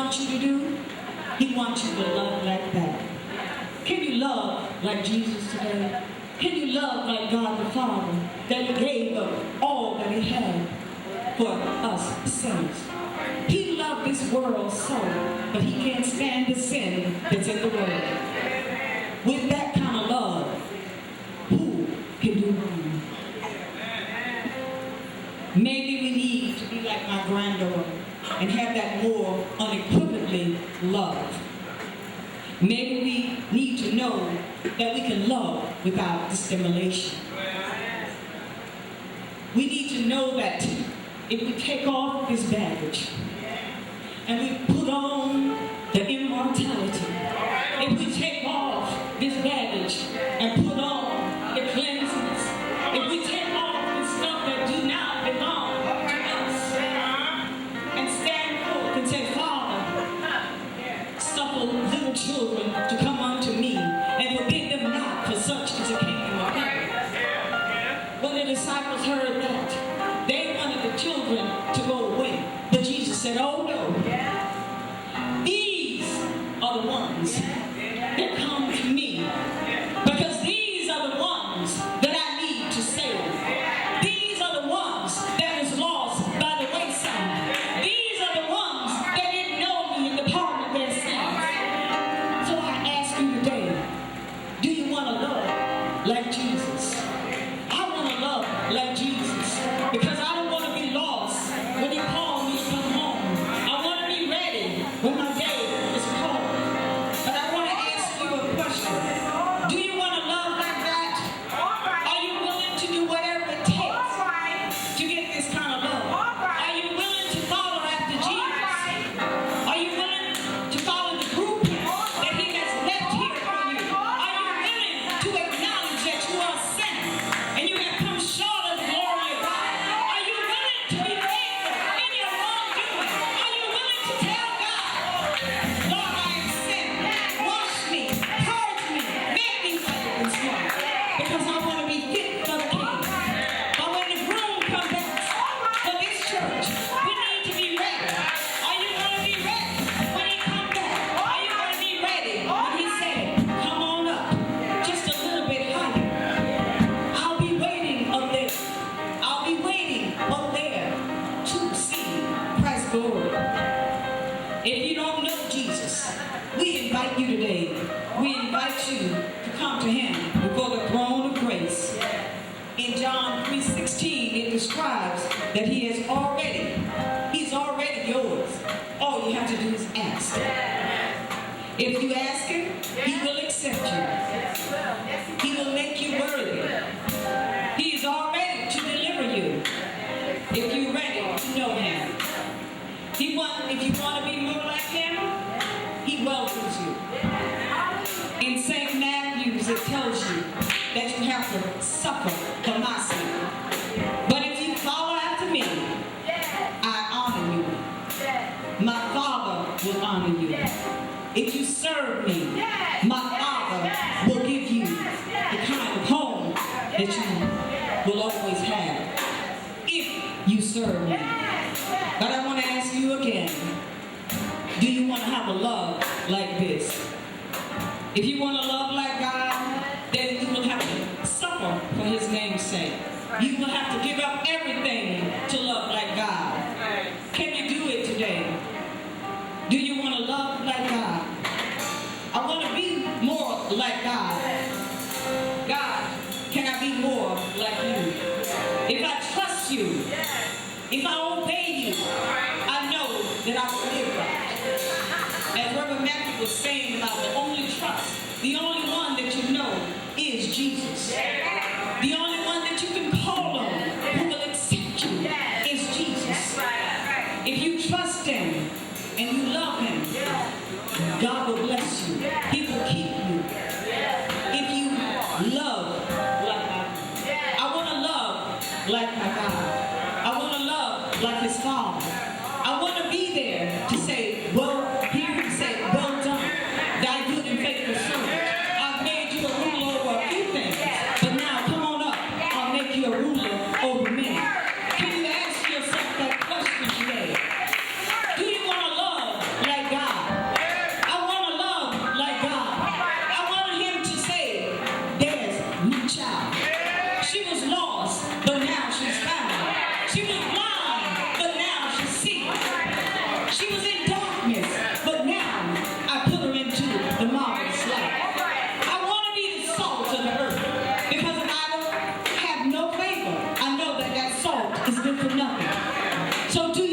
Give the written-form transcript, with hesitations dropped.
wants you to do? He wants you to love like that. Can you love like Jesus today? Can you love like God the Father, that He gave up all that He had for us sinners? He loved this world so, but He can't stand the sin that's in the world. With that kind of love, who can do wrong? Maybe we need to be like my granddaughter and have that more unequivocally love. Maybe we need to know that we can love without dissimulation. We need to know that if we take off this baggage and we put on the immortality, if we take off this baggage and put on the cleanses, if we take off the stuff that do not belong to us and stand forth and say, Father, suffer little children to come unto me and forbid them not, for such is the kingdom of heaven. When the disciples heard that, they wanted the children to go away. But Jesus said, oh no, these are the ones that come to me, because these are the ones that I need to save. These are the ones that was lost by the wayside. These are the ones that didn't know me in the pardon of their sins. So I ask you today, do you want to love like Jesus? I want to love like Jesus, because I don't want to be lost when He calls me to come home. I want to be ready when my day is called. But I want to ask you a question. Do you want to love like that? Are you willing to do whatever it takes to get this kind of love? Are you willing to follow after Jesus? Are you willing to follow the group that He has left here for you? Are you willing to acknowledge that you are a sinner and you have come short of the glory of God? Are you willing to be faithful in your wrongdoing? Are you willing to tell God, Lord, I am sinned. Wash me, purge me, make me whiter than snow, because I want to be fit for the King. But when the groom comes back for this church, we need to be ready. Are you going to be ready when He comes back? Are you going to be ready when He said, come on up, just a little bit higher? I'll be waiting up there. I'll be waiting up there to see Christ's glory. If you don't know Jesus, we invite you today. We invite you to come to Him before the throne of grace. In John 3:16, it describes that He's already yours. All you have to do is ask. If you ask Him, He will accept you. He will make you worthy. He is already to deliver you if you're ready to know Him. If you want to be more like Him, He welcomes you. In St. Matthew's, it tells you that you have to suffer for my sake. But if you follow after me, I honor you. My Father will honor you. If you serve me, my Father will give you the kind of home that you will always have if you serve me. But I want to ask you again, do you want to have a love like this? If you want to love like God, then you will have to suffer for His name's sake. You will have to give up everything to love like God. Can you do it today? Do you want to love like God? I want to be more like God. God, can I be more like you? If I trust you, if I obey you, I know that I will live right. As Reverend Matthew was saying about the only trust, the only one that you know is Jesus. The only one that you can call on who will accept you is Jesus. If you trust Him and you love Him, God will bless you. He will keep you. If you love like I want to love like my God. I want to love like His Father. I want to be there to say, well, hear Him say, well done, thy good and faithful servant. I've made you a ruler over a few things, but now come on up. I'll make you a ruler over many. Can you ask yourself that question today? Do you want to love like God? So do